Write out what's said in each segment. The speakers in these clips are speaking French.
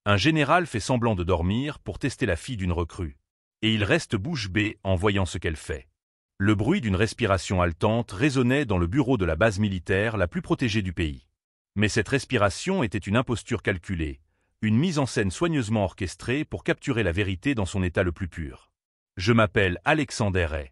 Un général fait semblant de dormir pour tester la fille d'une recrue. Et il reste bouche bée en voyant ce qu'elle fait. Le bruit d'une respiration haletante résonnait dans le bureau de la base militaire la plus protégée du pays. Mais cette respiration était une imposture calculée, une mise en scène soigneusement orchestrée pour capturer la vérité dans son état le plus pur. Je m'appelle Alexander Ray.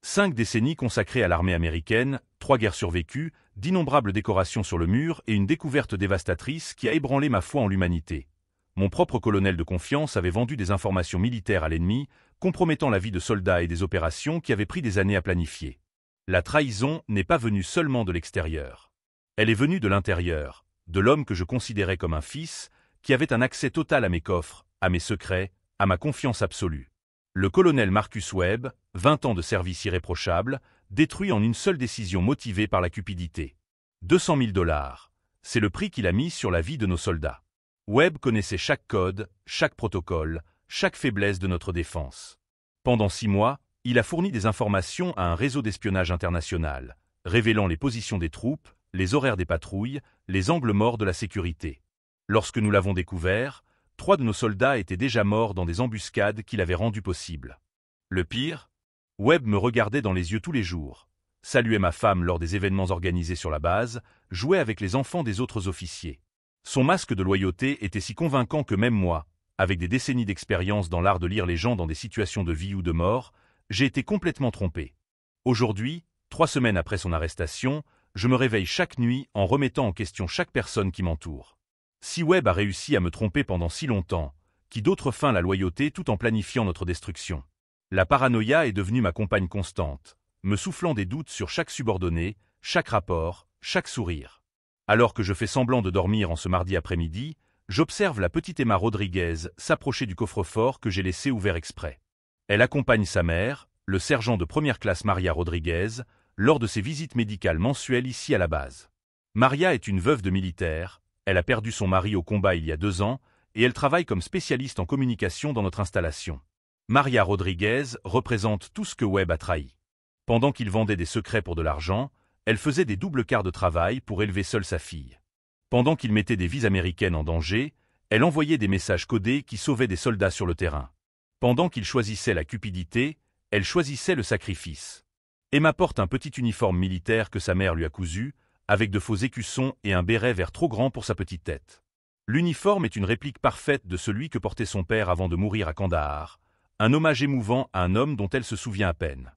5 décennies consacrées à l'armée américaine, 3 guerres survécues, d'innombrables décorations sur le mur et une découverte dévastatrice qui a ébranlé ma foi en l'humanité. Mon propre colonel de confiance avait vendu des informations militaires à l'ennemi, compromettant la vie de soldats et des opérations qui avaient pris des années à planifier. La trahison n'est pas venue seulement de l'extérieur. Elle est venue de l'intérieur, de l'homme que je considérais comme un fils, qui avait un accès total à mes coffres, à mes secrets, à ma confiance absolue. Le colonel Marcus Webb, 20 ans de service irréprochable, détruit en une seule décision motivée par la cupidité. 200 000 $, c'est le prix qu'il a mis sur la vie de nos soldats. Webb connaissait chaque code, chaque protocole, chaque faiblesse de notre défense. Pendant 6 mois, il a fourni des informations à un réseau d'espionnage international, révélant les positions des troupes, les horaires des patrouilles, les angles morts de la sécurité. Lorsque nous l'avons découvert, 3 de nos soldats étaient déjà morts dans des embuscades qu'il avait rendues possibles. Le pire, Webb me regardait dans les yeux tous les jours, saluait ma femme lors des événements organisés sur la base, jouait avec les enfants des autres officiers. Son masque de loyauté était si convaincant que même moi, avec des décennies d'expérience dans l'art de lire les gens dans des situations de vie ou de mort, j'ai été complètement trompé. Aujourd'hui, 3 semaines après son arrestation, je me réveille chaque nuit en remettant en question chaque personne qui m'entoure. Si Webb a réussi à me tromper pendant si longtemps, qui d'autre feint la loyauté tout en planifiant notre destruction? La paranoïa est devenue ma compagne constante, me soufflant des doutes sur chaque subordonné, chaque rapport, chaque sourire. Alors que je fais semblant de dormir en ce mardi après-midi, j'observe la petite Emma Rodriguez s'approcher du coffre-fort que j'ai laissé ouvert exprès. Elle accompagne sa mère, le sergent de première classe Maria Rodriguez, lors de ses visites médicales mensuelles ici à la base. Maria est une veuve de militaire, elle a perdu son mari au combat il y a 2 ans, et elle travaille comme spécialiste en communication dans notre installation. Maria Rodriguez représente tout ce que Webb a trahi. Pendant qu'il vendait des secrets pour de l'argent, elle faisait des doubles quarts de travail pour élever seule sa fille. Pendant qu'il mettait des vies américaines en danger, elle envoyait des messages codés qui sauvaient des soldats sur le terrain. Pendant qu'il choisissait la cupidité, elle choisissait le sacrifice. Emma porte un petit uniforme militaire que sa mère lui a cousu, avec de faux écussons et un béret vert trop grand pour sa petite tête. L'uniforme est une réplique parfaite de celui que portait son père avant de mourir à Kandahar, un hommage émouvant à un homme dont elle se souvient à peine.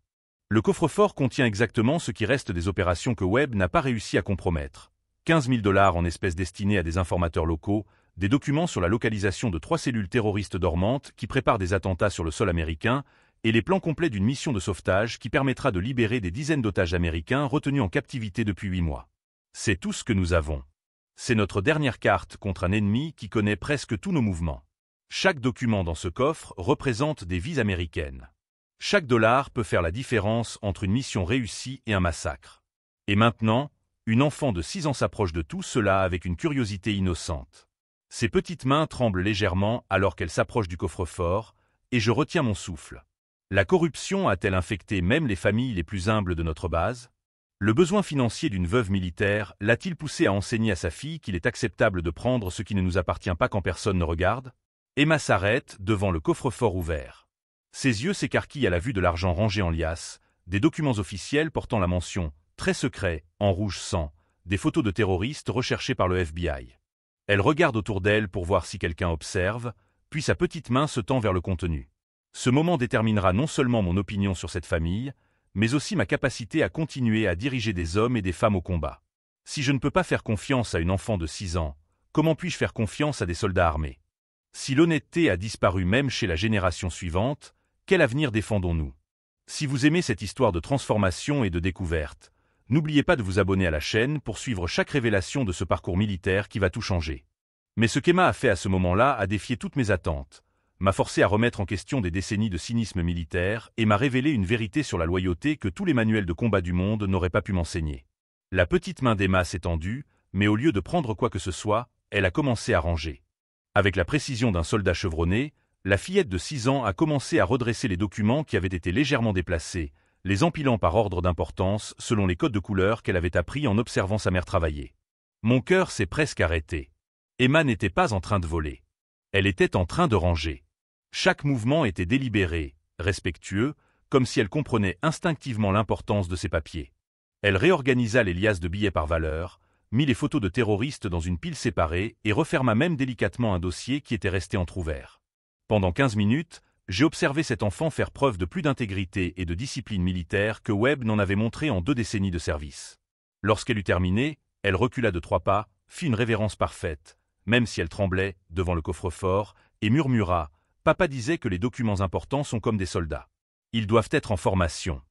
Le coffre-fort contient exactement ce qui reste des opérations que Webb n'a pas réussi à compromettre. 15 000 $ en espèces destinées à des informateurs locaux, des documents sur la localisation de 3 cellules terroristes dormantes qui préparent des attentats sur le sol américain, et les plans complets d'une mission de sauvetage qui permettra de libérer des dizaines d'otages américains retenus en captivité depuis 8 mois. C'est tout ce que nous avons. C'est notre dernière carte contre un ennemi qui connaît presque tous nos mouvements. Chaque document dans ce coffre représente des vies américaines. Chaque dollar peut faire la différence entre une mission réussie et un massacre. Et maintenant, une enfant de 6 ans s'approche de tout cela avec une curiosité innocente. Ses petites mains tremblent légèrement alors qu'elle s'approche du coffre-fort, et je retiens mon souffle. La corruption a-t-elle infecté même les familles les plus humbles de notre base? Le besoin financier d'une veuve militaire l'a-t-il poussé à enseigner à sa fille qu'il est acceptable de prendre ce qui ne nous appartient pas quand personne ne regarde? Emma s'arrête devant le coffre-fort ouvert. Ses yeux s'écarquillent à la vue de l'argent rangé en liasses, des documents officiels portant la mention « Très secret » en rouge sang, des photos de terroristes recherchés par le FBI. Elle regarde autour d'elle pour voir si quelqu'un observe, puis sa petite main se tend vers le contenu. Ce moment déterminera non seulement mon opinion sur cette famille, mais aussi ma capacité à continuer à diriger des hommes et des femmes au combat. Si je ne peux pas faire confiance à une enfant de 6 ans, comment puis-je faire confiance à des soldats armés? Si l'honnêteté a disparu même chez la génération suivante, quel avenir défendons-nous? Si vous aimez cette histoire de transformation et de découverte, n'oubliez pas de vous abonner à la chaîne pour suivre chaque révélation de ce parcours militaire qui va tout changer. Mais ce qu'Emma a fait à ce moment-là a défié toutes mes attentes, m'a forcé à remettre en question des décennies de cynisme militaire et m'a révélé une vérité sur la loyauté que tous les manuels de combat du monde n'auraient pas pu m'enseigner. La petite main d'Emma s'est tendue, mais au lieu de prendre quoi que ce soit, elle a commencé à ranger. Avec la précision d'un soldat chevronné, la fillette de 6 ans a commencé à redresser les documents qui avaient été légèrement déplacés, les empilant par ordre d'importance selon les codes de couleur qu'elle avait appris en observant sa mère travailler. Mon cœur s'est presque arrêté. Emma n'était pas en train de voler. Elle était en train de ranger. Chaque mouvement était délibéré, respectueux, comme si elle comprenait instinctivement l'importance de ses papiers. Elle réorganisa les liasses de billets par valeur, mit les photos de terroristes dans une pile séparée et referma même délicatement un dossier qui était resté entrouvert. Pendant 15 minutes, j'ai observé cet enfant faire preuve de plus d'intégrité et de discipline militaire que Webb n'en avait montré en 2 décennies de service. Lorsqu'elle eut terminé, elle recula de 3 pas, fit une révérence parfaite, même si elle tremblait, devant le coffre-fort, et murmura « Papa disait que les documents importants sont comme des soldats. Ils doivent être en formation. »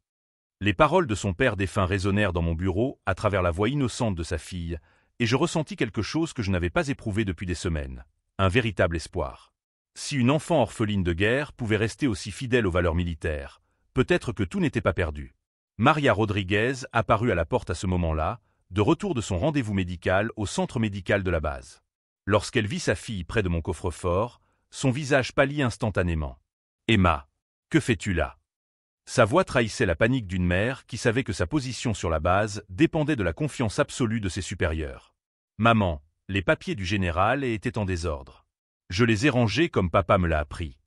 Les paroles de son père défunt résonnèrent dans mon bureau à travers la voix innocente de sa fille, et je ressentis quelque chose que je n'avais pas éprouvé depuis des semaines, un véritable espoir. Si une enfant orpheline de guerre pouvait rester aussi fidèle aux valeurs militaires, peut-être que tout n'était pas perdu. Maria Rodriguez apparut à la porte à ce moment-là, de retour de son rendez-vous médical au centre médical de la base. Lorsqu'elle vit sa fille près de mon coffre-fort, son visage pâlit instantanément. « Emma, que fais-tu là ?» Sa voix trahissait la panique d'une mère qui savait que sa position sur la base dépendait de la confiance absolue de ses supérieurs. « Maman, les papiers du général étaient en désordre. Je les ai rangés comme papa me l'a appris. »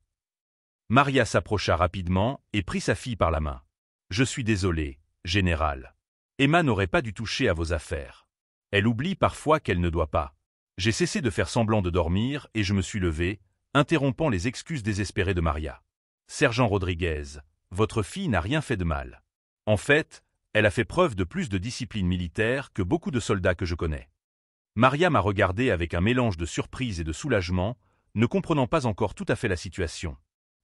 Maria s'approcha rapidement et prit sa fille par la main. « Je suis désolé, général. Emma n'aurait pas dû toucher à vos affaires. Elle oublie parfois qu'elle ne doit pas. » J'ai cessé de faire semblant de dormir et je me suis levé, interrompant les excuses désespérées de Maria. « Sergent Rodriguez, votre fille n'a rien fait de mal. En fait, elle a fait preuve de plus de discipline militaire que beaucoup de soldats que je connais. » Maria m'a regardé avec un mélange de surprise et de soulagement, ne comprenant pas encore tout à fait la situation.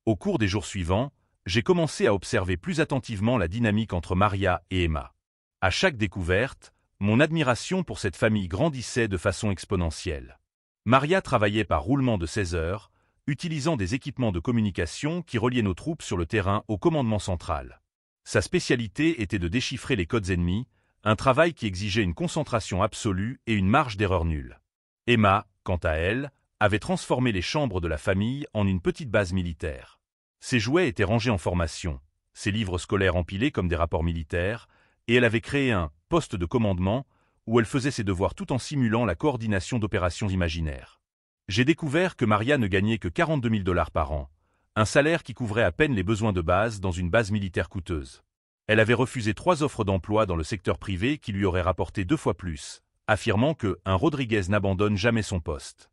Au cours des jours suivants, j'ai commencé à observer plus attentivement la dynamique entre Maria et Emma. À chaque découverte, mon admiration pour cette famille grandissait de façon exponentielle. Maria travaillait par roulement de 16 heures, utilisant des équipements de communication qui reliaient nos troupes sur le terrain au commandement central. Sa spécialité était de déchiffrer les codes ennemis, un travail qui exigeait une concentration absolue et une marge d'erreur nulle. Emma, quant à elle, avait transformé les chambres de la famille en une petite base militaire. Ses jouets étaient rangés en formation, ses livres scolaires empilés comme des rapports militaires, et elle avait créé un « poste de commandement » où elle faisait ses devoirs tout en simulant la coordination d'opérations imaginaires. J'ai découvert que Maria ne gagnait que 42 000 $ par an, un salaire qui couvrait à peine les besoins de base dans une base militaire coûteuse. Elle avait refusé 3 offres d'emploi dans le secteur privé qui lui auraient rapporté 2 fois plus, affirmant que un Rodriguez n'abandonne jamais son poste.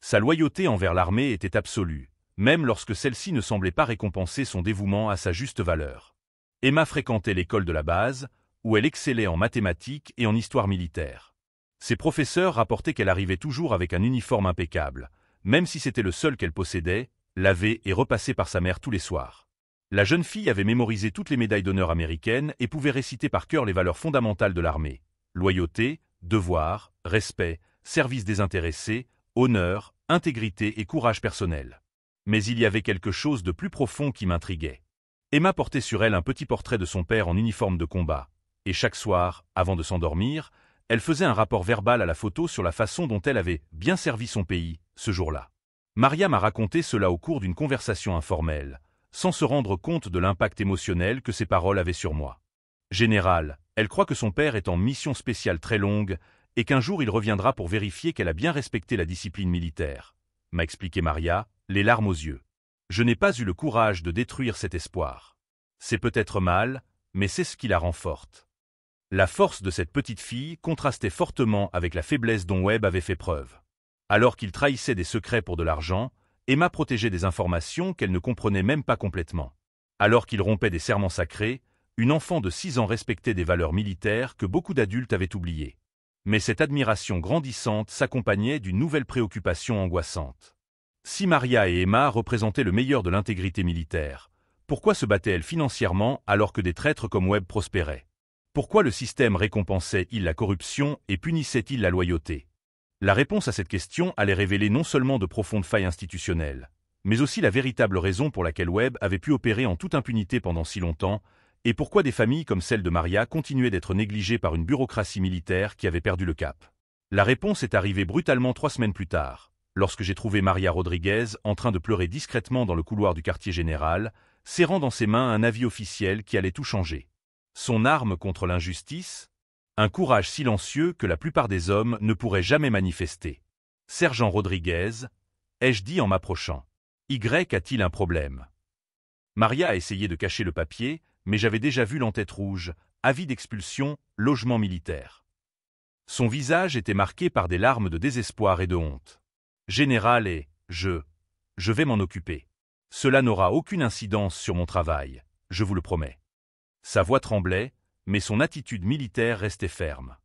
Sa loyauté envers l'armée était absolue, même lorsque celle-ci ne semblait pas récompenser son dévouement à sa juste valeur. Emma fréquentait l'école de la base, où elle excellait en mathématiques et en histoire militaire. Ses professeurs rapportaient qu'elle arrivait toujours avec un uniforme impeccable, même si c'était le seul qu'elle possédait, lavé et repassé par sa mère tous les soirs. La jeune fille avait mémorisé toutes les médailles d'honneur américaines et pouvait réciter par cœur les valeurs fondamentales de l'armée: loyauté, devoir, respect, service désintéressé, honneur, intégrité et courage personnel. Mais il y avait quelque chose de plus profond qui m'intriguait. Emma portait sur elle un petit portrait de son père en uniforme de combat, et chaque soir, avant de s'endormir, elle faisait un rapport verbal à la photo sur la façon dont elle avait bien servi son pays, ce jour-là. Maria m'a raconté cela au cours d'une conversation informelle, sans se rendre compte de l'impact émotionnel que ses paroles avaient sur moi. Général, elle croit que son père est en mission spéciale très longue et qu'un jour il reviendra pour vérifier qu'elle a bien respecté la discipline militaire, m'a expliqué Maria, les larmes aux yeux. Je n'ai pas eu le courage de détruire cet espoir. C'est peut-être mal, mais c'est ce qui la rend forte. La force de cette petite fille contrastait fortement avec la faiblesse dont Webb avait fait preuve. Alors qu'il trahissait des secrets pour de l'argent, Emma protégeait des informations qu'elle ne comprenait même pas complètement. Alors qu'il rompait des serments sacrés, une enfant de 6 ans respectait des valeurs militaires que beaucoup d'adultes avaient oubliées. Mais cette admiration grandissante s'accompagnait d'une nouvelle préoccupation angoissante. Si Maria et Emma représentaient le meilleur de l'intégrité militaire, pourquoi se battaient-elles financièrement alors que des traîtres comme Webb prospéraient? Pourquoi le système récompensait-il la corruption et punissait-il la loyauté? La réponse à cette question allait révéler non seulement de profondes failles institutionnelles, mais aussi la véritable raison pour laquelle Webb avait pu opérer en toute impunité pendant si longtemps, et pourquoi des familles comme celle de Maria continuaient d'être négligées par une bureaucratie militaire qui avait perdu le cap. La réponse est arrivée brutalement 3 semaines plus tard, lorsque j'ai trouvé Maria Rodriguez en train de pleurer discrètement dans le couloir du quartier général, serrant dans ses mains un avis officiel qui allait tout changer. Son arme contre l'injustice? Un courage silencieux que la plupart des hommes ne pourraient jamais manifester. Sergent Rodriguez, ai-je dit en m'approchant. Y a-t-il un problème? Maria a essayé de cacher le papier, mais j'avais déjà vu l'entête rouge, avis d'expulsion, logement militaire. Son visage était marqué par des larmes de désespoir et de honte. Général et je vais m'en occuper. Cela n'aura aucune incidence sur mon travail, je vous le promets. Sa voix tremblait, mais son attitude militaire restait ferme.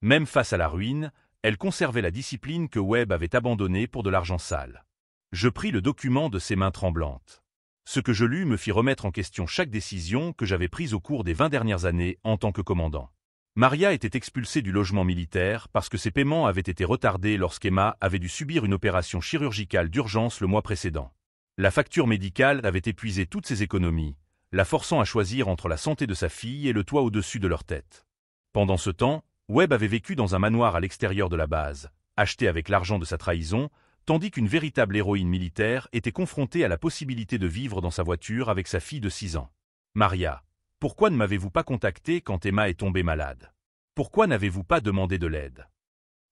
Même face à la ruine, elle conservait la discipline que Webb avait abandonnée pour de l'argent sale. Je pris le document de ses mains tremblantes. Ce que je lus me fit remettre en question chaque décision que j'avais prise au cours des 20 dernières années en tant que commandant. Maria était expulsée du logement militaire parce que ses paiements avaient été retardés lorsqu'Emma avait dû subir une opération chirurgicale d'urgence le mois précédent. La facture médicale avait épuisé toutes ses économies, la forçant à choisir entre la santé de sa fille et le toit au-dessus de leur tête. Pendant ce temps, Webb avait vécu dans un manoir à l'extérieur de la base, acheté avec l'argent de sa trahison, tandis qu'une véritable héroïne militaire était confrontée à la possibilité de vivre dans sa voiture avec sa fille de 6 ans. Maria, pourquoi ne m'avez-vous pas contacté quand Emma est tombée malade? Pourquoi n'avez-vous pas demandé de l'aide?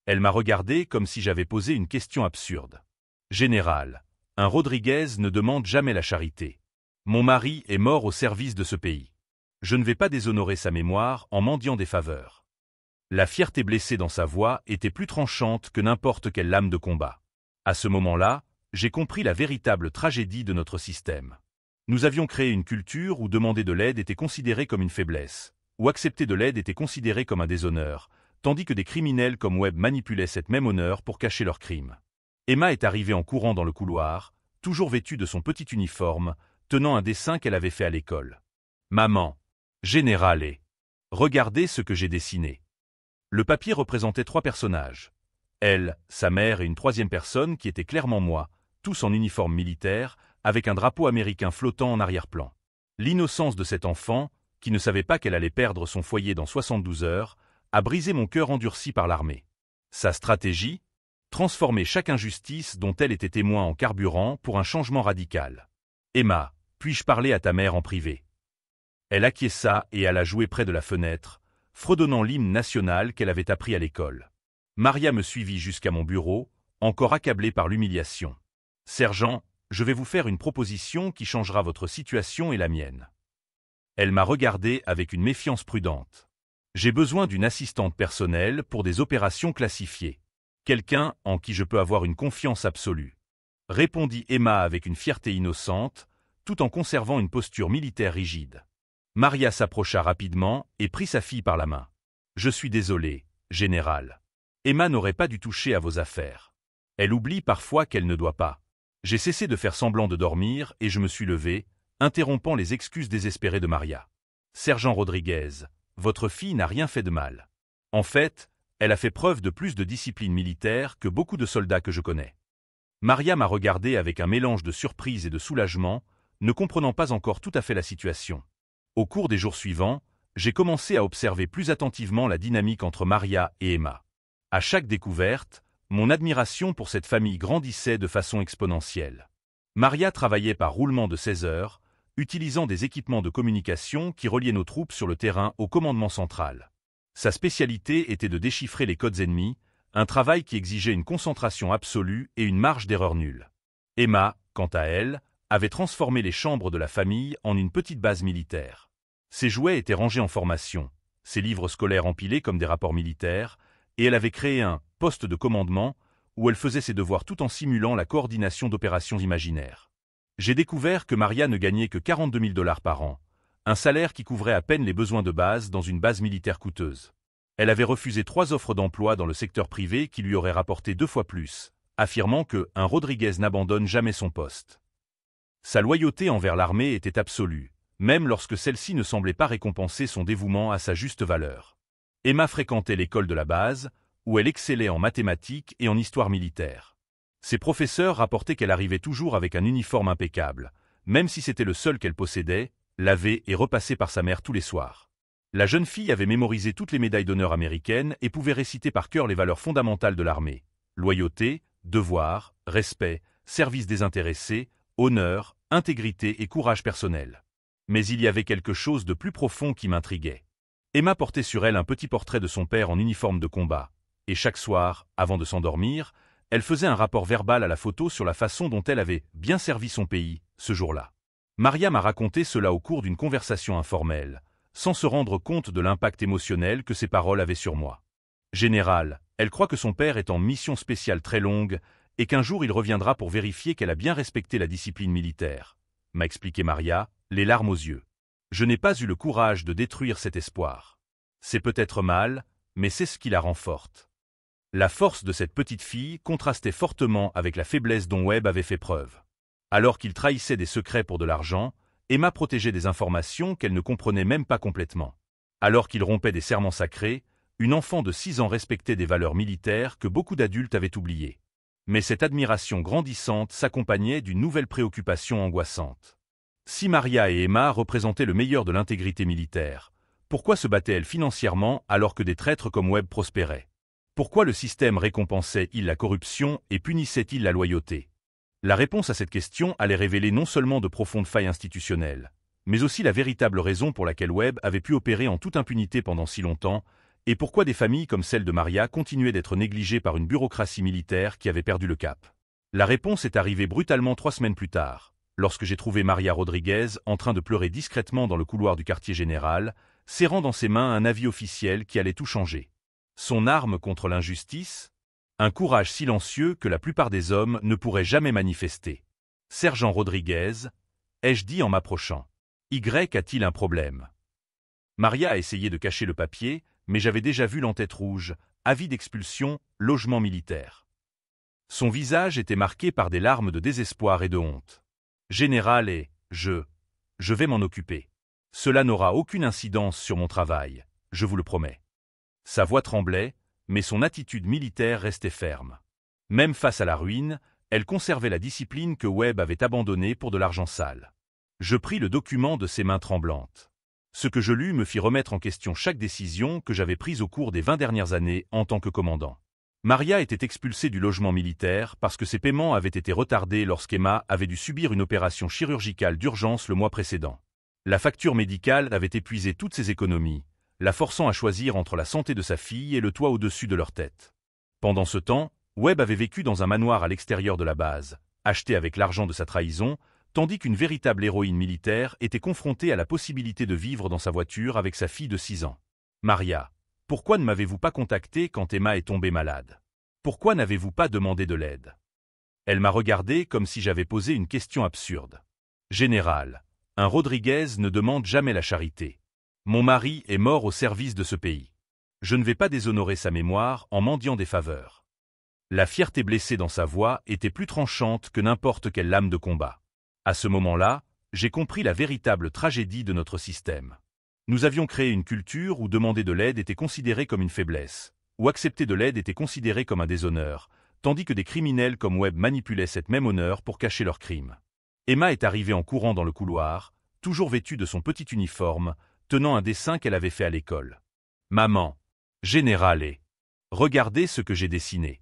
Elle m'a regardé comme si j'avais posé une question absurde. Général, un Rodriguez ne demande jamais la charité. Mon mari est mort au service de ce pays. Je ne vais pas déshonorer sa mémoire en mendiant des faveurs. La fierté blessée dans sa voix était plus tranchante que n'importe quelle lame de combat. À ce moment-là, j'ai compris la véritable tragédie de notre système. Nous avions créé une culture où demander de l'aide était considéré comme une faiblesse, où accepter de l'aide était considéré comme un déshonneur, tandis que des criminels comme Webb manipulaient cette même honneur pour cacher leurs crimes. Emma est arrivée en courant dans le couloir, toujours vêtue de son petit uniforme, tenant un dessin qu'elle avait fait à l'école. Maman, général et... Regardez ce que j'ai dessiné. Le papier représentait 3 personnages. Elle, sa mère et une 3e personne qui était clairement moi, tous en uniforme militaire, avec un drapeau américain flottant en arrière-plan. L'innocence de cet enfant, qui ne savait pas qu'elle allait perdre son foyer dans 72 heures, a brisé mon cœur endurci par l'armée. Sa stratégie? Transformer chaque injustice dont elle était témoin en carburant pour un changement radical. Emma, puis-je parler à ta mère en privé? Elle acquiesça et alla jouer près de la fenêtre, fredonnant l'hymne national qu'elle avait appris à l'école. Maria me suivit jusqu'à mon bureau, encore accablée par l'humiliation. « Sergent, je vais vous faire une proposition qui changera votre situation et la mienne. » Elle m'a regardé avec une méfiance prudente. « J'ai besoin d'une assistante personnelle pour des opérations classifiées. Quelqu'un en qui je peux avoir une confiance absolue. » Répondit Emma avec une fierté innocente, tout en conservant une posture militaire rigide. Maria s'approcha rapidement et prit sa fille par la main. « Je suis désolé, général. Emma n'aurait pas dû toucher à vos affaires. Elle oublie parfois qu'elle ne doit pas. » J'ai cessé de faire semblant de dormir et je me suis levé, interrompant les excuses désespérées de Maria. « Sergent Rodriguez, votre fille n'a rien fait de mal. En fait, elle a fait preuve de plus de discipline militaire que beaucoup de soldats que je connais. » Maria m'a regardé avec un mélange de surprise et de soulagement, ne comprenant pas encore tout à fait la situation. Au cours des jours suivants, j'ai commencé à observer plus attentivement la dynamique entre Maria et Emma. À chaque découverte, mon admiration pour cette famille grandissait de façon exponentielle. Maria travaillait par roulement de 16 heures, utilisant des équipements de communication qui reliaient nos troupes sur le terrain au commandement central. Sa spécialité était de déchiffrer les codes ennemis, un travail qui exigeait une concentration absolue et une marge d'erreur nulle. Emma, quant à elle, avait transformé les chambres de la famille en une petite base militaire. Ses jouets étaient rangés en formation, ses livres scolaires empilés comme des rapports militaires, et elle avait créé un poste de commandement où elle faisait ses devoirs tout en simulant la coordination d'opérations imaginaires. J'ai découvert que Maria ne gagnait que 42 000 $ par an, un salaire qui couvrait à peine les besoins de base dans une base militaire coûteuse. Elle avait refusé 3 offres d'emploi dans le secteur privé qui lui auraient rapporté 2 fois plus, affirmant que un Rodriguez n'abandonne jamais son poste. Sa loyauté envers l'armée était absolue, même lorsque celle-ci ne semblait pas récompenser son dévouement à sa juste valeur. Emma fréquentait l'école de la base, où elle excellait en mathématiques et en histoire militaire. Ses professeurs rapportaient qu'elle arrivait toujours avec un uniforme impeccable, même si c'était le seul qu'elle possédait, lavé et repassé par sa mère tous les soirs. La jeune fille avait mémorisé toutes les médailles d'honneur américaines et pouvait réciter par cœur les valeurs fondamentales de l'armée: loyauté, devoir, respect, service désintéressé, honneur, intégrité et courage personnel. Mais il y avait quelque chose de plus profond qui m'intriguait. Emma portait sur elle un petit portrait de son père en uniforme de combat, et chaque soir, avant de s'endormir, Elle faisait un rapport verbal à la photo sur la façon dont elle avait bien servi son pays, ce jour-là. Maria m'a raconté cela au cours d'une conversation informelle, sans se rendre compte de l'impact émotionnel que ses paroles avaient sur moi. Général, elle croit que son père est en mission spéciale très longue et qu'un jour il reviendra pour vérifier qu'elle a bien respecté la discipline militaire, m'a expliqué Maria, les larmes aux yeux. Je n'ai pas eu le courage de détruire cet espoir. C'est peut-être mal, mais c'est ce qui la rend forte. La force de cette petite fille contrastait fortement avec la faiblesse dont Webb avait fait preuve. Alors qu'il trahissait des secrets pour de l'argent, Emma protégeait des informations qu'elle ne comprenait même pas complètement. Alors qu'il rompait des serments sacrés, une enfant de 6 ans respectait des valeurs militaires que beaucoup d'adultes avaient oubliées. Mais cette admiration grandissante s'accompagnait d'une nouvelle préoccupation angoissante. Si Maria et Emma représentaient le meilleur de l'intégrité militaire, pourquoi se battaient-elles financièrement alors que des traîtres comme Webb prospéraient? Pourquoi le système récompensait-il la corruption et punissait-il la loyauté? La réponse à cette question allait révéler non seulement de profondes failles institutionnelles, mais aussi la véritable raison pour laquelle Webb avait pu opérer en toute impunité pendant si longtemps, et pourquoi des familles comme celle de Maria continuaient d'être négligées par une bureaucratie militaire qui avait perdu le cap. La réponse est arrivée brutalement 3 semaines plus tard, lorsque j'ai trouvé Maria Rodriguez en train de pleurer discrètement dans le couloir du quartier général, serrant dans ses mains un avis officiel qui allait tout changer. Son arme contre l'injustice? Un courage silencieux que la plupart des hommes ne pourraient jamais manifester. Sergent Rodriguez, ai-je dit en m'approchant. Y a-t-il un problème? Maria a essayé de cacher le papier, mais j'avais déjà vu l'entête rouge, avis d'expulsion, logement militaire. Son visage était marqué par des larmes de désespoir et de honte. Général et je vais m'en occuper. Cela n'aura aucune incidence sur mon travail, je vous le promets. Sa voix tremblait, mais son attitude militaire restait ferme. Même face à la ruine, elle conservait la discipline que Webb avait abandonnée pour de l'argent sale. Je pris le document de ses mains tremblantes. Ce que je lus me fit remettre en question chaque décision que j'avais prise au cours des 20 dernières années en tant que commandant. Maria était expulsée du logement militaire parce que ses paiements avaient été retardés lorsqu'Emma avait dû subir une opération chirurgicale d'urgence le mois précédent. La facture médicale avait épuisé toutes ses économies, la forçant à choisir entre la santé de sa fille et le toit au-dessus de leur tête. Pendant ce temps, Webb avait vécu dans un manoir à l'extérieur de la base, acheté avec l'argent de sa trahison, tandis qu'une véritable héroïne militaire était confrontée à la possibilité de vivre dans sa voiture avec sa fille de 6 ans. Maria, pourquoi ne m'avez-vous pas contacté quand Emma est tombée malade? Pourquoi n'avez-vous pas demandé de l'aide? Elle m'a regardé comme si j'avais posé une question absurde. Général, un Rodriguez ne demande jamais la charité. Mon mari est mort au service de ce pays. Je ne vais pas déshonorer sa mémoire en mendiant des faveurs. La fierté blessée dans sa voix était plus tranchante que n'importe quelle lame de combat. À ce moment-là, j'ai compris la véritable tragédie de notre système. Nous avions créé une culture où demander de l'aide était considéré comme une faiblesse, où accepter de l'aide était considéré comme un déshonneur, tandis que des criminels comme Webb manipulaient cette même honneur pour cacher leurs crimes. Emma est arrivée en courant dans le couloir, toujours vêtue de son petit uniforme, tenant un dessin qu'elle avait fait à l'école. Maman, général et regardez ce que j'ai dessiné.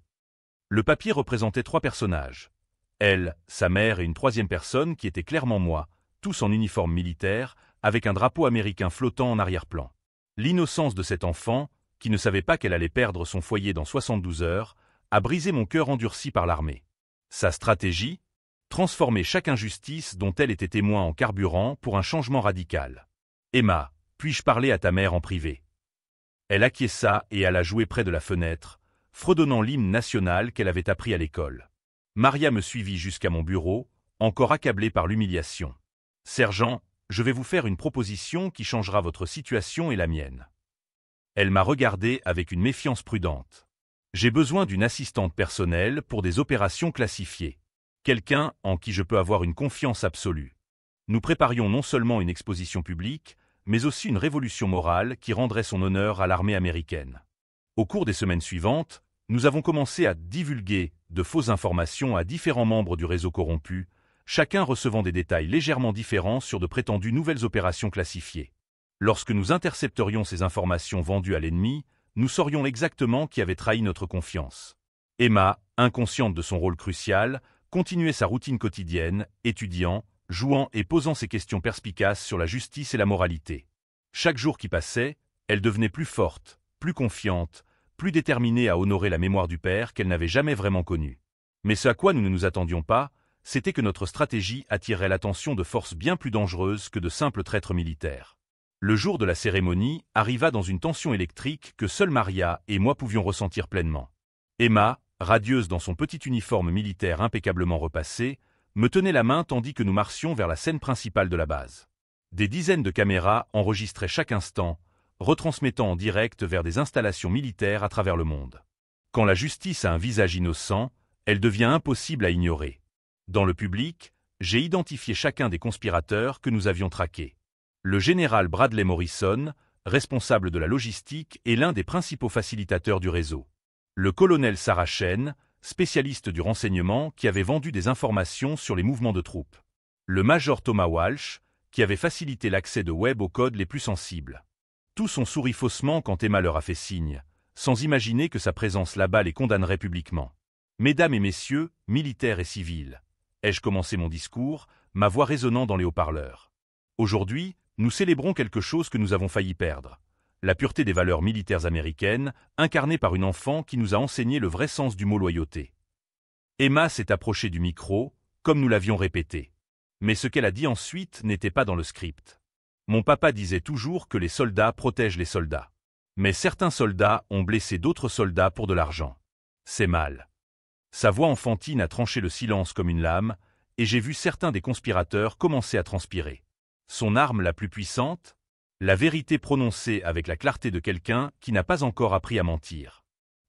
Le papier représentait 3 personnages. Elle, sa mère et une 3e personne qui était clairement moi, tous en uniforme militaire, avec un drapeau américain flottant en arrière-plan. L'innocence de cet enfant, qui ne savait pas qu'elle allait perdre son foyer dans 72 heures, a brisé mon cœur endurci par l'armée. Sa stratégie? Transformer chaque injustice dont elle était témoin en carburant pour un changement radical. Emma, puis-je parler à ta mère en privé? Elle acquiesça et alla jouer près de la fenêtre, fredonnant l'hymne national qu'elle avait appris à l'école. Maria me suivit jusqu'à mon bureau, encore accablée par l'humiliation. « Sergent, je vais vous faire une proposition qui changera votre situation et la mienne. » Elle m'a regardé avec une méfiance prudente. « J'ai besoin d'une assistante personnelle pour des opérations classifiées. Quelqu'un en qui je peux avoir une confiance absolue. Nous préparions non seulement une exposition publique, mais aussi une révolution morale qui rendrait son honneur à l'armée américaine. » Au cours des semaines suivantes, nous avons commencé à divulguer de fausses informations à différents membres du réseau corrompu, chacun recevant des détails légèrement différents sur de prétendues nouvelles opérations classifiées. Lorsque nous intercepterions ces informations vendues à l'ennemi, nous saurions exactement qui avait trahi notre confiance. Emma, inconsciente de son rôle crucial, continuait sa routine quotidienne, étudiant, jouant et posant ses questions perspicaces sur la justice et la moralité. Chaque jour qui passait, elle devenait plus forte, plus confiante, plus déterminée à honorer la mémoire du père qu'elle n'avait jamais vraiment connu. Mais ce à quoi nous ne nous attendions pas, c'était que notre stratégie attirerait l'attention de forces bien plus dangereuses que de simples traîtres militaires. Le jour de la cérémonie arriva dans une tension électrique que seule Maria et moi pouvions ressentir pleinement. Emma, radieuse dans son petit uniforme militaire impeccablement repassé, me tenait la main tandis que nous marchions vers la scène principale de la base. Des dizaines de caméras enregistraient chaque instant, retransmettant en direct vers des installations militaires à travers le monde. Quand la justice a un visage innocent, elle devient impossible à ignorer. Dans le public, j'ai identifié chacun des conspirateurs que nous avions traqués. Le général Bradley Morrison, responsable de la logistique et l'un des principaux facilitateurs du réseau. Le colonel Sarah Chen, spécialiste du renseignement qui avait vendu des informations sur les mouvements de troupes. Le major Thomas Walsh, qui avait facilité l'accès de Webb aux codes les plus sensibles. Tous ont souri faussement quand Emma leur a fait signe, sans imaginer que sa présence là-bas les condamnerait publiquement. Mesdames et messieurs, militaires et civils, ai-je commencé mon discours, ma voix résonnant dans les haut-parleurs. Aujourd'hui, nous célébrons quelque chose que nous avons failli perdre. La pureté des valeurs militaires américaines, incarnée par une enfant qui nous a enseigné le vrai sens du mot loyauté. Emma s'est approchée du micro, comme nous l'avions répété. Mais ce qu'elle a dit ensuite n'était pas dans le script. Mon papa disait toujours que les soldats protègent les soldats. Mais certains soldats ont blessé d'autres soldats pour de l'argent. C'est mal. Sa voix enfantine a tranché le silence comme une lame, et j'ai vu certains des conspirateurs commencer à transpirer. Son arme la plus puissante? La vérité prononcée avec la clarté de quelqu'un qui n'a pas encore appris à mentir.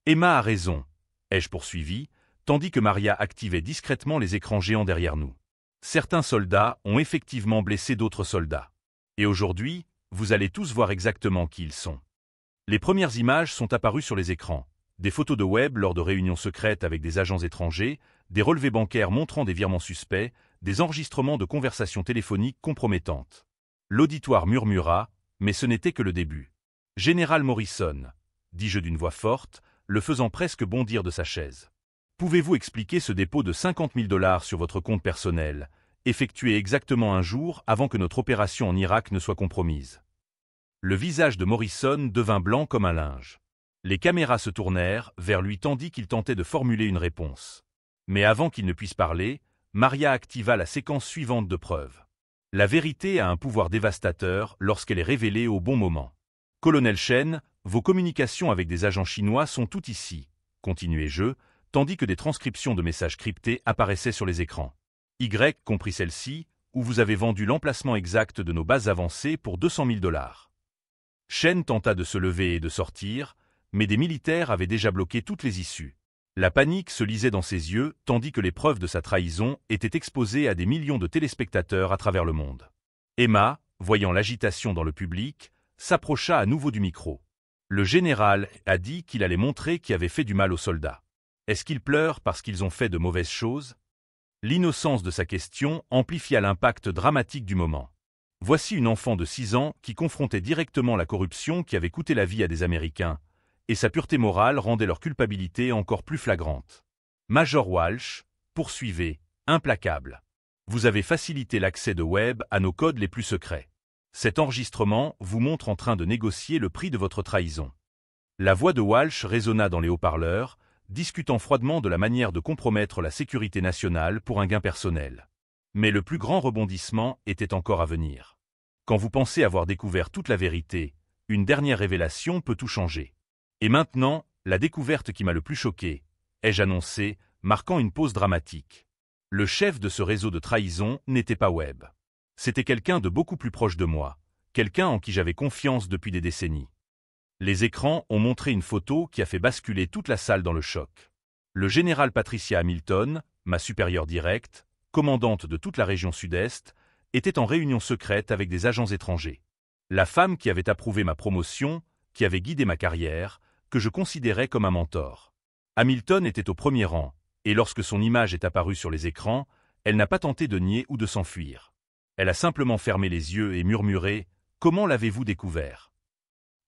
Emma a raison, ai-je poursuivi, tandis que Maria activait discrètement les écrans géants derrière nous. Certains soldats ont effectivement blessé d'autres soldats. Et aujourd'hui, vous allez tous voir exactement qui ils sont. Les premières images sont apparues sur les écrans. Des photos de Webb lors de réunions secrètes avec des agents étrangers, des relevés bancaires montrant des virements suspects, des enregistrements de conversations téléphoniques compromettantes. L'auditoire murmura, mais ce n'était que le début. « Général Morrison », dis-je d'une voix forte, le faisant presque bondir de sa chaise. « Pouvez-vous expliquer ce dépôt de 50 000 $ sur votre compte personnel, effectué exactement un jour avant que notre opération en Irak ne soit compromise ?» Le visage de Morrison devint blanc comme un linge. Les caméras se tournèrent vers lui tandis qu'il tentait de formuler une réponse. Mais avant qu'il ne puisse parler, Maria activa la séquence suivante de preuves. La vérité a un pouvoir dévastateur lorsqu'elle est révélée au bon moment. Colonel Chen, vos communications avec des agents chinois sont toutes ici, continuai-je, tandis que des transcriptions de messages cryptés apparaissaient sur les écrans. Y compris celle-ci, où vous avez vendu l'emplacement exact de nos bases avancées pour 200 000 $. Chen tenta de se lever et de sortir, mais des militaires avaient déjà bloqué toutes les issues. La panique se lisait dans ses yeux, tandis que les preuves de sa trahison étaient exposées à des millions de téléspectateurs à travers le monde. Emma, voyant l'agitation dans le public, s'approcha à nouveau du micro. Le général a dit qu'il allait montrer qui avait fait du mal aux soldats. Est-ce qu'ils pleurent parce qu'ils ont fait de mauvaises choses? L'innocence de sa question amplifia l'impact dramatique du moment. Voici une enfant de 6 ans qui confrontait directement la corruption qui avait coûté la vie à des Américains, et sa pureté morale rendait leur culpabilité encore plus flagrante. Major Walsh, poursuivez, implacable. Vous avez facilité l'accès de Webb à nos codes les plus secrets. Cet enregistrement vous montre en train de négocier le prix de votre trahison. La voix de Walsh résonna dans les haut-parleurs, discutant froidement de la manière de compromettre la sécurité nationale pour un gain personnel. Mais le plus grand rebondissement était encore à venir. Quand vous pensez avoir découvert toute la vérité, une dernière révélation peut tout changer. Et maintenant, la découverte qui m'a le plus choqué, ai-je annoncé, marquant une pause dramatique. Le chef de ce réseau de trahison n'était pas Webb. C'était quelqu'un de beaucoup plus proche de moi, quelqu'un en qui j'avais confiance depuis des décennies. Les écrans ont montré une photo qui a fait basculer toute la salle dans le choc. Le général Patricia Hamilton, ma supérieure directe, commandante de toute la région sud-est, était en réunion secrète avec des agents étrangers. La femme qui avait approuvé ma promotion, qui avait guidé ma carrière, que je considérais comme un mentor. Hamilton était au premier rang, et lorsque son image est apparue sur les écrans, elle n'a pas tenté de nier ou de s'enfuir. Elle a simplement fermé les yeux et murmuré « Comment l'avez-vous découvert ?»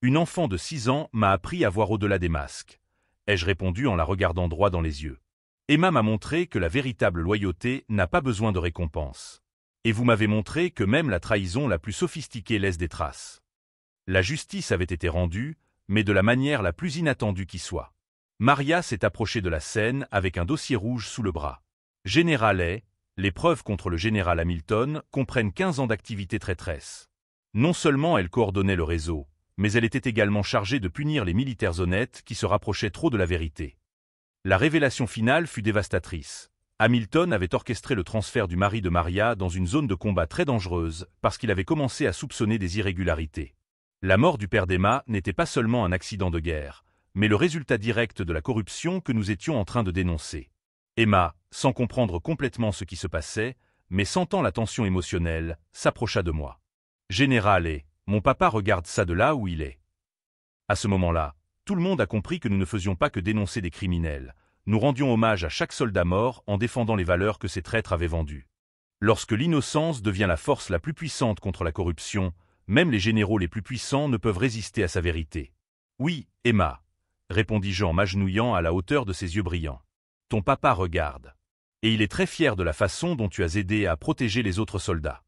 Une enfant de 6 ans m'a appris à voir au-delà des masques, ai-je répondu en la regardant droit dans les yeux. Emma m'a montré que la véritable loyauté n'a pas besoin de récompense. Et vous m'avez montré que même la trahison la plus sophistiquée laisse des traces. La justice avait été rendue, mais de la manière la plus inattendue qui soit. Maria s'est approchée de la scène avec un dossier rouge sous le bras. Général, les preuves contre le général Hamilton comprennent 15 ans d'activité traîtresse. Non seulement elle coordonnait le réseau, mais elle était également chargée de punir les militaires honnêtes qui se rapprochaient trop de la vérité. La révélation finale fut dévastatrice. Hamilton avait orchestré le transfert du mari de Maria dans une zone de combat très dangereuse parce qu'il avait commencé à soupçonner des irrégularités. La mort du père d'Emma n'était pas seulement un accident de guerre, mais le résultat direct de la corruption que nous étions en train de dénoncer. Emma, sans comprendre complètement ce qui se passait, mais sentant la tension émotionnelle, s'approcha de moi. « Général, mon papa regarde ça de là où il est. » À ce moment-là, tout le monde a compris que nous ne faisions pas que dénoncer des criminels. Nous rendions hommage à chaque soldat mort en défendant les valeurs que ces traîtres avaient vendues. Lorsque l'innocence devient la force la plus puissante contre la corruption, même les généraux les plus puissants ne peuvent résister à sa vérité. « Oui, Emma, » répondis-je en m'agenouillant à la hauteur de ses yeux brillants. « Ton papa regarde. Et il est très fier de la façon dont tu as aidé à protéger les autres soldats. »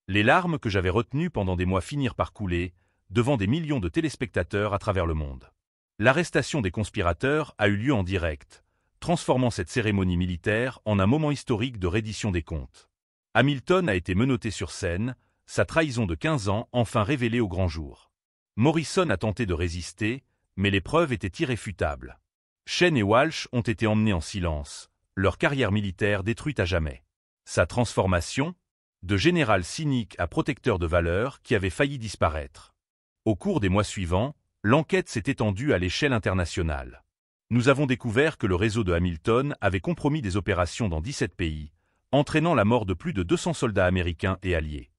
Les larmes que j'avais retenues pendant des mois finirent par couler, devant des millions de téléspectateurs à travers le monde. L'arrestation des conspirateurs a eu lieu en direct, transformant cette cérémonie militaire en un moment historique de reddition des comptes. Hamilton a été menotté sur scène, sa trahison de 15 ans enfin révélée au grand jour. Morrison a tenté de résister, mais les preuves étaient irréfutables. Chen et Walsh ont été emmenés en silence, leur carrière militaire détruite à jamais. Sa transformation, de général cynique à protecteur de valeurs qui avait failli disparaître. Au cours des mois suivants, l'enquête s'est étendue à l'échelle internationale. Nous avons découvert que le réseau de Hamilton avait compromis des opérations dans 17 pays, entraînant la mort de plus de 200 soldats américains et alliés.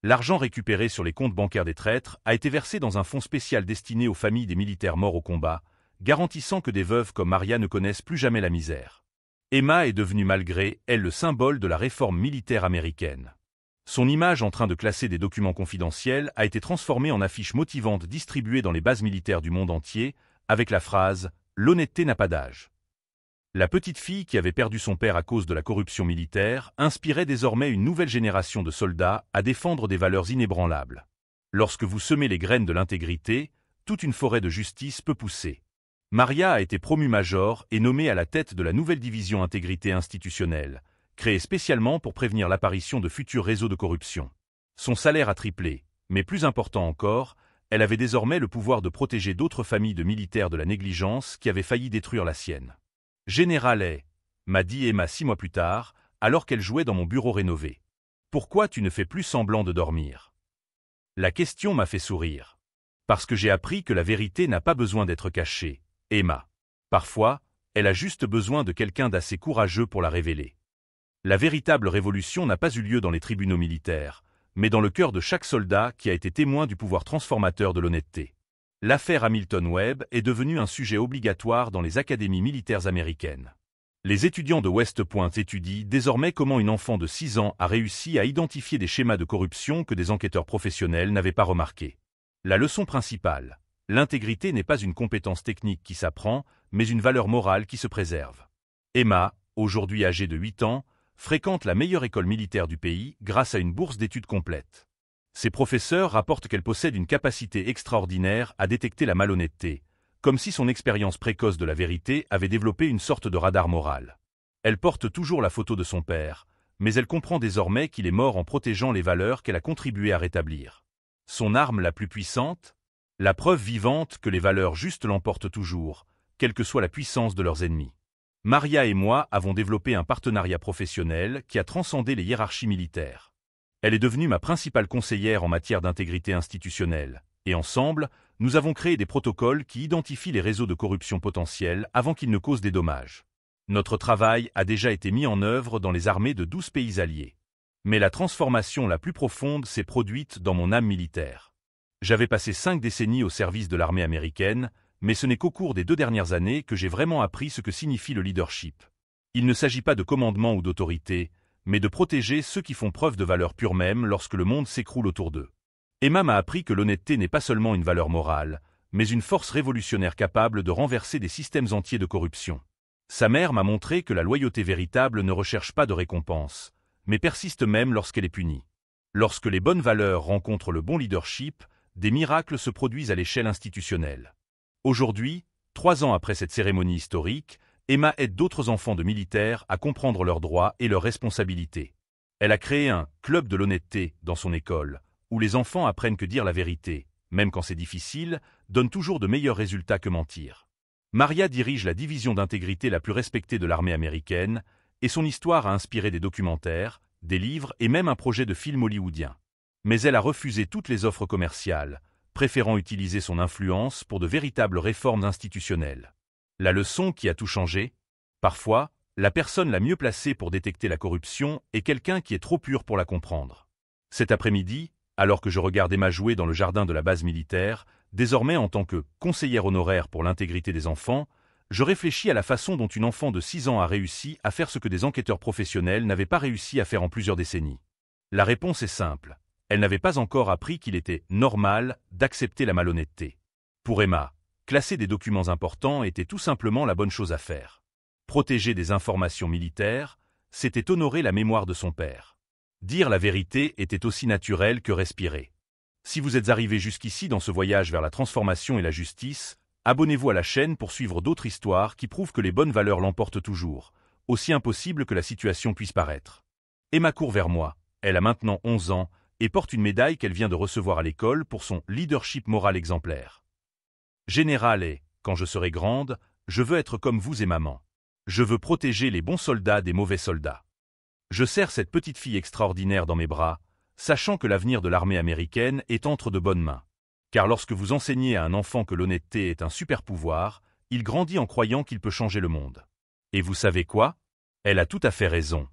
L'argent récupéré sur les comptes bancaires des traîtres a été versé dans un fonds spécial destiné aux familles des militaires morts au combat, garantissant que des veuves comme Maria ne connaissent plus jamais la misère. Emma est devenue malgré elle le symbole de la réforme militaire américaine. Son image en train de classer des documents confidentiels a été transformée en affiche motivante distribuée dans les bases militaires du monde entier, avec la phrase « L'honnêteté n'a pas d'âge ». La petite fille qui avait perdu son père à cause de la corruption militaire inspirait désormais une nouvelle génération de soldats à défendre des valeurs inébranlables. Lorsque vous semez les graines de l'intégrité, toute une forêt de justice peut pousser. Maria a été promue major et nommée à la tête de la nouvelle division intégrité institutionnelle, créée spécialement pour prévenir l'apparition de futurs réseaux de corruption. Son salaire a triplé, mais plus important encore, elle avait désormais le pouvoir de protéger d'autres familles de militaires de la négligence qui avaient failli détruire la sienne. « Général, » m'a dit Emma 6 mois plus tard, alors qu'elle jouait dans mon bureau rénové. « Pourquoi tu ne fais plus semblant de dormir ?» La question m'a fait sourire. Parce que j'ai appris que la vérité n'a pas besoin d'être cachée, Emma. Parfois, elle a juste besoin de quelqu'un d'assez courageux pour la révéler. La véritable révolution n'a pas eu lieu dans les tribunaux militaires, mais dans le cœur de chaque soldat qui a été témoin du pouvoir transformateur de l'honnêteté. L'affaire Hamilton Webb est devenue un sujet obligatoire dans les académies militaires américaines. Les étudiants de West Point étudient désormais comment une enfant de 6 ans a réussi à identifier des schémas de corruption que des enquêteurs professionnels n'avaient pas remarqués. La leçon principale, l'intégrité n'est pas une compétence technique qui s'apprend, mais une valeur morale qui se préserve. Emma, aujourd'hui âgée de 8 ans, fréquente la meilleure école militaire du pays grâce à une bourse d'études complète. Ses professeurs rapportent qu'elle possède une capacité extraordinaire à détecter la malhonnêteté, comme si son expérience précoce de la vérité avait développé une sorte de radar moral. Elle porte toujours la photo de son père, mais elle comprend désormais qu'il est mort en protégeant les valeurs qu'elle a contribué à rétablir. Son arme la plus puissante ? La preuve vivante que les valeurs justes l'emportent toujours, quelle que soit la puissance de leurs ennemis. Maria et moi avons développé un partenariat professionnel qui a transcendé les hiérarchies militaires. Elle est devenue ma principale conseillère en matière d'intégrité institutionnelle, et ensemble, nous avons créé des protocoles qui identifient les réseaux de corruption potentiels avant qu'ils ne causent des dommages. Notre travail a déjà été mis en œuvre dans les armées de 12 pays alliés. Mais la transformation la plus profonde s'est produite dans mon âme militaire. J'avais passé 5 décennies au service de l'armée américaine, mais ce n'est qu'au cours des 2 dernières années que j'ai vraiment appris ce que signifie le leadership. Il ne s'agit pas de commandement ou d'autorité, mais de protéger ceux qui font preuve de valeur pure même lorsque le monde s'écroule autour d'eux. Emma m'a appris que l'honnêteté n'est pas seulement une valeur morale, mais une force révolutionnaire capable de renverser des systèmes entiers de corruption. Sa mère m'a montré que la loyauté véritable ne recherche pas de récompense, mais persiste même lorsqu'elle est punie. Lorsque les bonnes valeurs rencontrent le bon leadership, des miracles se produisent à l'échelle institutionnelle. Aujourd'hui, 3 ans après cette cérémonie historique, Emma aide d'autres enfants de militaires à comprendre leurs droits et leurs responsabilités. Elle a créé un « club de l'honnêteté » dans son école, où les enfants apprennent que dire la vérité, même quand c'est difficile, donne toujours de meilleurs résultats que mentir. Maria dirige la division d'intégrité la plus respectée de l'armée américaine, et son histoire a inspiré des documentaires, des livres et même un projet de film hollywoodien. Mais elle a refusé toutes les offres commerciales, préférant utiliser son influence pour de véritables réformes institutionnelles. La leçon qui a tout changé? Parfois, la personne la mieux placée pour détecter la corruption est quelqu'un qui est trop pur pour la comprendre. Cet après-midi, alors que je regarde Emma jouer dans le jardin de la base militaire, désormais en tant que conseillère honoraire pour l'intégrité des enfants, je réfléchis à la façon dont une enfant de 6 ans a réussi à faire ce que des enquêteurs professionnels n'avaient pas réussi à faire en plusieurs décennies. La réponse est simple. Elle n'avait pas encore appris qu'il était normal d'accepter la malhonnêteté. Pour Emma, classer des documents importants était tout simplement la bonne chose à faire. Protéger des informations militaires, c'était honorer la mémoire de son père. Dire la vérité était aussi naturel que respirer. Si vous êtes arrivé jusqu'ici dans ce voyage vers la transformation et la justice, abonnez-vous à la chaîne pour suivre d'autres histoires qui prouvent que les bonnes valeurs l'emportent toujours, aussi impossible que la situation puisse paraître. Emma court vers moi, elle a maintenant 11 ans, et porte une médaille qu'elle vient de recevoir à l'école pour son leadership moral exemplaire. Général et, quand je serai grande, je veux être comme vous et maman. Je veux protéger les bons soldats des mauvais soldats. Je serre cette petite fille extraordinaire dans mes bras, sachant que l'avenir de l'armée américaine est entre de bonnes mains. Car lorsque vous enseignez à un enfant que l'honnêteté est un super pouvoir, il grandit en croyant qu'il peut changer le monde. Et vous savez quoi? Elle a tout à fait raison.